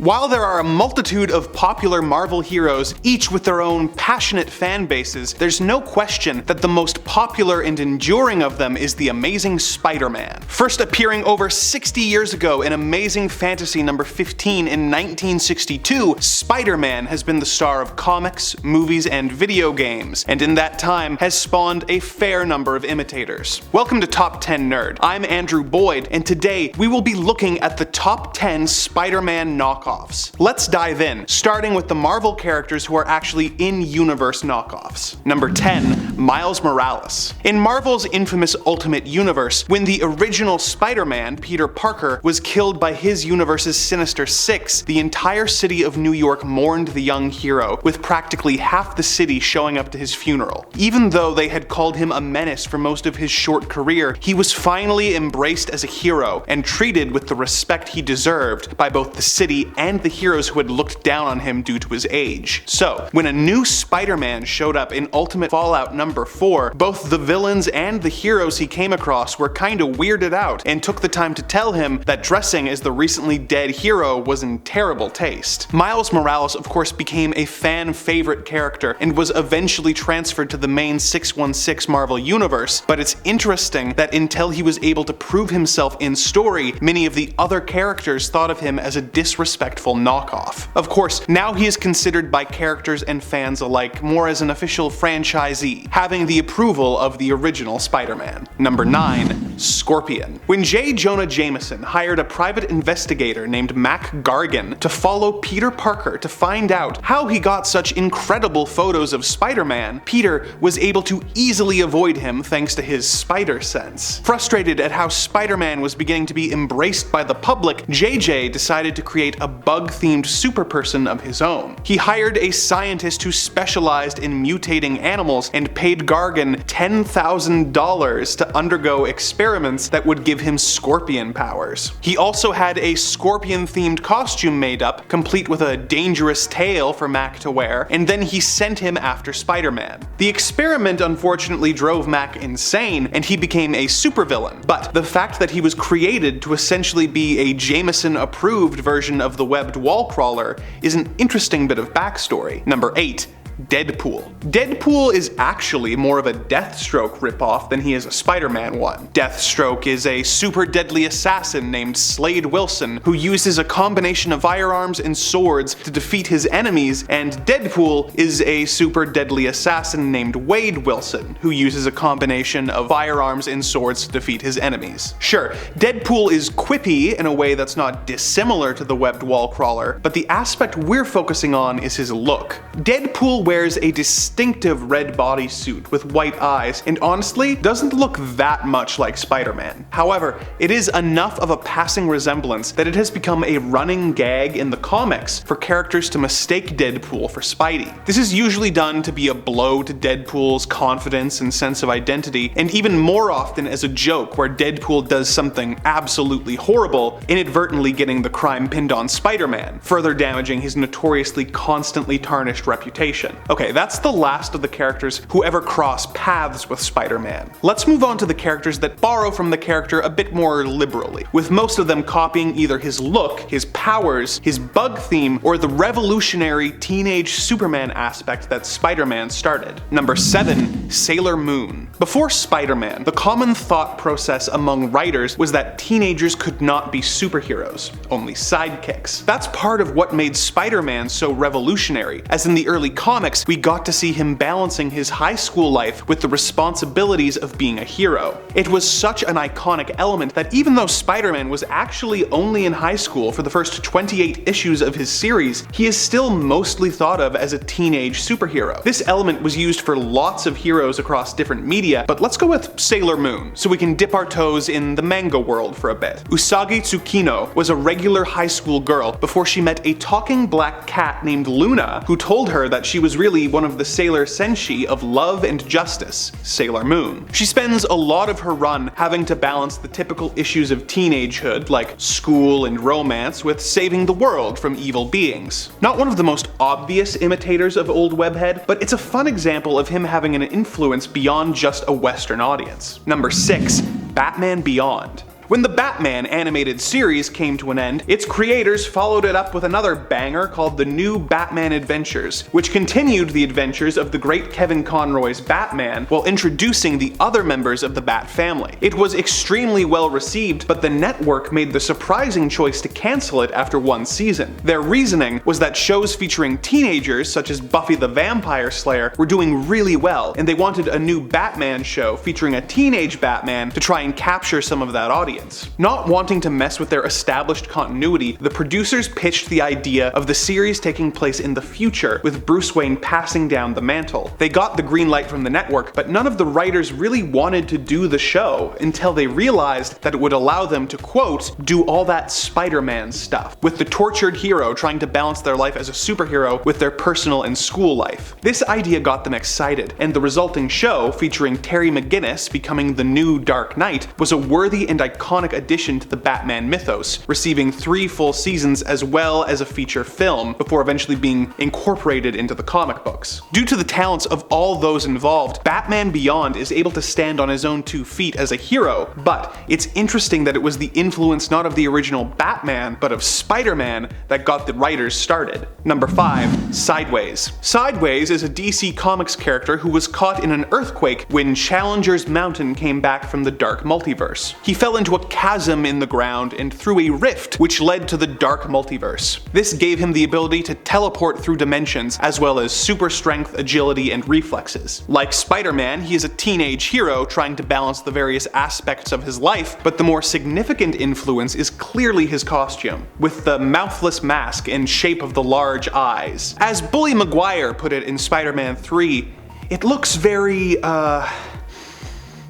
While there are a multitude of popular Marvel heroes, each with their own passionate fan bases, there's no question that the most popular and enduring of them is the Amazing Spider-Man. First appearing over 60 years ago in Amazing Fantasy number 15 in 1962, Spider-Man has been the star of comics, movies, and video games, and in that time has spawned a fair number of imitators. Welcome to Top 10 Nerd. I'm Andrew Boyd, and today we will be looking at the top 10 Spider-Man knockoffs. Let's dive in, starting with the Marvel characters who are actually in-universe knockoffs. Number 10. Miles Morales. In Marvel's infamous Ultimate Universe, when the original Spider-Man, Peter Parker, was killed by his universe's Sinister Six, the entire city of New York mourned the young hero, with practically half the city showing up to his funeral. Even though they had called him a menace for most of his short career, he was finally embraced as a hero and treated with the respect he deserved by both the city and the heroes who had looked down on him due to his age. So, when a new Spider-Man showed up in Ultimate Fallout number 4, both the villains and the heroes he came across were kinda weirded out and took the time to tell him that dressing as the recently dead hero was in terrible taste. Miles Morales of course became a fan favorite character and was eventually transferred to the main 616 Marvel universe, but it's interesting that until he was able to prove himself in story, many of the other characters thought of him as a disrespectful knockoff. Of course, now he is considered by characters and fans alike more as an official franchisee, having the approval of the original Spider-Man. Number 9. Scorpion. When J. Jonah Jameson hired a private investigator named Mac Gargan to follow Peter Parker to find out how he got such incredible photos of Spider-Man, Peter was able to easily avoid him thanks to his spider sense. Frustrated at how Spider-Man was beginning to be embraced by the public, JJ decided to create a bug-themed superperson of his own. He hired a scientist who specialized in mutating animals and paid Gargan $10,000 to undergo experiments that would give him scorpion powers. He also had a scorpion-themed costume made up, complete with a dangerous tail for Mac to wear, and then he sent him after Spider-Man. The experiment unfortunately drove Mac insane, and he became a supervillain, but the fact that he was created to essentially be a Jameson-approved version of the webbed wall crawler is an interesting bit of backstory. Number 8. Deadpool. Deadpool is actually more of a Deathstroke ripoff than he is a Spider-Man one. Deathstroke is a super deadly assassin named Slade Wilson who uses a combination of firearms and swords to defeat his enemies, and Deadpool is a super deadly assassin named Wade Wilson who uses a combination of firearms and swords to defeat his enemies. Sure, Deadpool is quippy in a way that's not dissimilar to the webbed wall crawler, but the aspect we're focusing on is his look. Deadpool wears a distinctive red bodysuit with white eyes and honestly doesn't look that much like Spider-Man. However, it is enough of a passing resemblance that it has become a running gag in the comics for characters to mistake Deadpool for Spidey. This is usually done to be a blow to Deadpool's confidence and sense of identity, and even more often as a joke where Deadpool does something absolutely horrible, inadvertently getting the crime pinned on Spider-Man, further damaging his notoriously constantly tarnished reputation. Okay, that's the last of the characters who ever cross paths with Spider-Man. Let's move on to the characters that borrow from the character a bit more liberally, with most of them copying either his look, his powers, his bug theme, or the revolutionary teenage Superman aspect that Spider-Man started. Number 7. Sailor Moon. Before Spider-Man, the common thought process among writers was that teenagers could not be superheroes, only sidekicks. That's part of what made Spider-Man so revolutionary, as in the early comics, we got to see him balancing his high school life with the responsibilities of being a hero. It was such an iconic element that even though Spider-Man was actually only in high school for the first 28 issues of his series, he is still mostly thought of as a teenage superhero. This element was used for lots of heroes across different media, but let's go with Sailor Moon, so we can dip our toes in the manga world for a bit. Usagi Tsukino was a regular high school girl before she met a talking black cat named Luna, who told her that she was really one of the Sailor Senshi of love and justice, Sailor Moon. She spends a lot of her run having to balance the typical issues of teenagehood, like school and romance, with saving the world from evil beings. Not one of the most obvious imitators of old Webhead, but it's a fun example of him having an influence beyond just a Western audience. Number 6. Batman Beyond. When the Batman animated series came to an end, its creators followed it up with another banger called The New Batman Adventures, which continued the adventures of the great Kevin Conroy's Batman while introducing the other members of the Bat family. It was extremely well received, but the network made the surprising choice to cancel it after one season. Their reasoning was that shows featuring teenagers, such as Buffy the Vampire Slayer, were doing really well, and they wanted a new Batman show featuring a teenage Batman to try and capture some of that audience. Not wanting to mess with their established continuity, the producers pitched the idea of the series taking place in the future, with Bruce Wayne passing down the mantle. They got the green light from the network, but none of the writers really wanted to do the show until they realized that it would allow them to, quote, do all that Spider-Man stuff, with the tortured hero trying to balance their life as a superhero with their personal and school life. This idea got them excited, and the resulting show, featuring Terry McGinnis becoming the new Dark Knight, was a worthy and iconic addition to the Batman mythos, receiving 3 full seasons as well as a feature film, before eventually being incorporated into the comic books. Due to the talents of all those involved, Batman Beyond is able to stand on his own 2 feet as a hero, but it's interesting that it was the influence not of the original Batman, but of Spider-Man that got the writers started. Number 5. Sideways. Sideways is a DC Comics character who was caught in an earthquake when Challenger's Mountain came back from the Dark Multiverse. He fell into a chasm in the ground and through a rift, which led to the Dark Multiverse. This gave him the ability to teleport through dimensions, as well as super strength, agility, and reflexes. Like Spider-Man, he is a teenage hero trying to balance the various aspects of his life, but the more significant influence is clearly his costume, with the mouthless mask in shape of the large eyes. As Bully Maguire put it in Spider-Man 3, it looks very,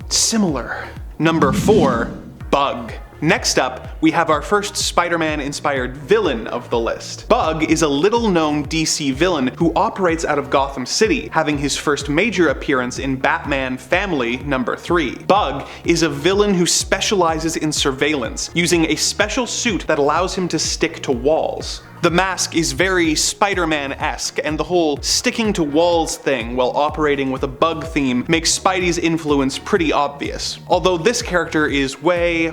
similar. Number 4. Bug. Next up, we have our first Spider-Man inspired villain of the list. Bug is a little-known DC villain who operates out of Gotham City, having his first major appearance in Batman Family number 3. Bug is a villain who specializes in surveillance, using a special suit that allows him to stick to walls. The mask is very Spider-Man-esque, and the whole sticking to walls thing while operating with a bug theme makes Spidey's influence pretty obvious. Although this character is way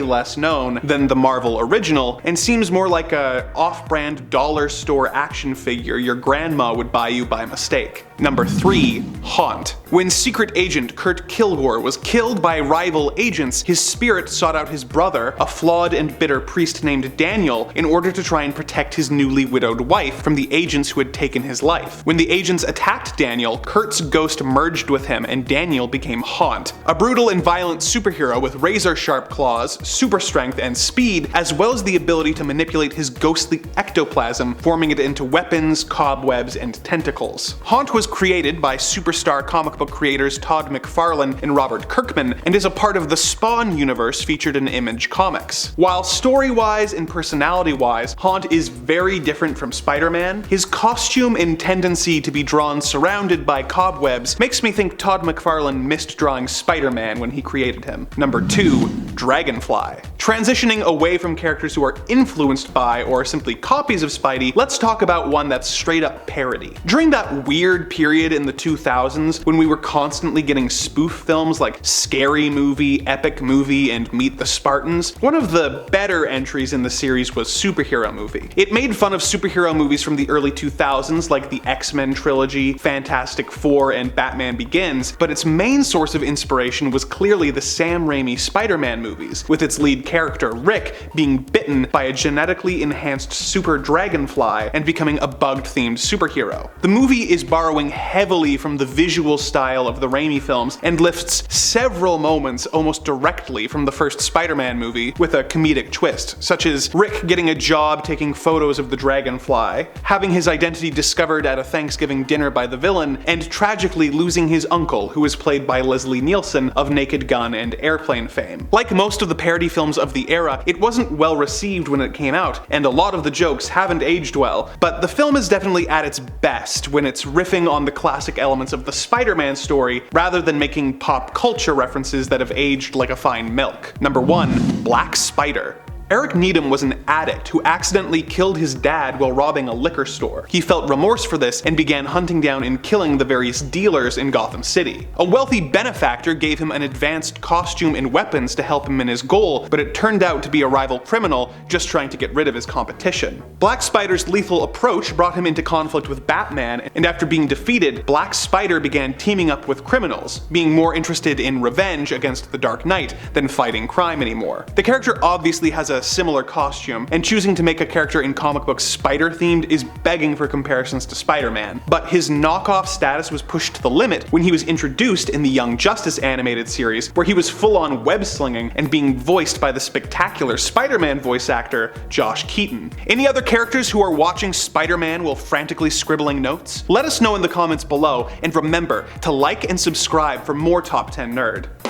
less known than the Marvel original, and seems more like a off-brand dollar store action figure your grandma would buy you by mistake. Number 3. Haunt. When Secret Agent Kurt Kilgore was killed by rival agents, his spirit sought out his brother, a flawed and bitter priest named Daniel, in order to try and protect his newly widowed wife from the agents who had taken his life. When the agents attacked Daniel, Kurt's ghost merged with him and Daniel became Haunt, a brutal and violent superhero with razor-sharp claws, super strength, and speed, as well as the ability to manipulate his ghostly ectoplasm, forming it into weapons, cobwebs, and tentacles. Haunt was created by superstar comic book creators Todd McFarlane and Robert Kirkman, and is a part of the Spawn universe featured in Image Comics. While story-wise and personality-wise, Haunt is very different from Spider-Man, his costume and tendency to be drawn surrounded by cobwebs makes me think Todd McFarlane missed drawing Spider-Man when he created him. Number 2. Dragonfly. Transitioning away from characters who are influenced by or simply copies of Spidey, let's talk about one that's straight up parody. During that weird period in the 2000s when we were constantly getting spoof films like Scary Movie, Epic Movie, and Meet the Spartans, one of the better entries in the series was Superhero Movie. It made fun of superhero movies from the early 2000s like the X-Men trilogy, Fantastic Four, and Batman Begins, but its main source of inspiration was clearly the Sam Raimi Spider-Man movies, with its lead character, Rick, being bitten by a genetically enhanced super dragonfly and becoming a bug-themed superhero. The movie is borrowing heavily from the visual style of the Raimi films and lifts several moments almost directly from the first Spider-Man movie with a comedic twist, such as Rick getting a job taking photos of the dragonfly, having his identity discovered at a Thanksgiving dinner by the villain, and tragically losing his uncle, who is played by Leslie Nielsen of Naked Gun and Airplane fame. Like most of the parody films of the era, it wasn't well received when it came out, and a lot of the jokes haven't aged well, but the film is definitely at its best when it's riffing on the classic elements of the Spider-Man story rather than making pop culture references that have aged like a fine milk. Number 1. Black Spider. Eric Needham was an addict who accidentally killed his dad while robbing a liquor store. He felt remorse for this and began hunting down and killing the various dealers in Gotham City. A wealthy benefactor gave him an advanced costume and weapons to help him in his goal, but it turned out to be a rival criminal just trying to get rid of his competition. Black Spider's lethal approach brought him into conflict with Batman, and after being defeated, Black Spider began teaming up with criminals, being more interested in revenge against the Dark Knight than fighting crime anymore. The character obviously has a similar costume, and choosing to make a character in comic books spider-themed is begging for comparisons to Spider-Man, but his knockoff status was pushed to the limit when he was introduced in the Young Justice animated series, where he was full-on web-slinging and being voiced by the spectacular Spider-Man voice actor Josh Keaton. Any other characters who are watching Spider-Man while frantically scribbling notes? Let us know in the comments below, and remember to like and subscribe for more Top 10 Nerd.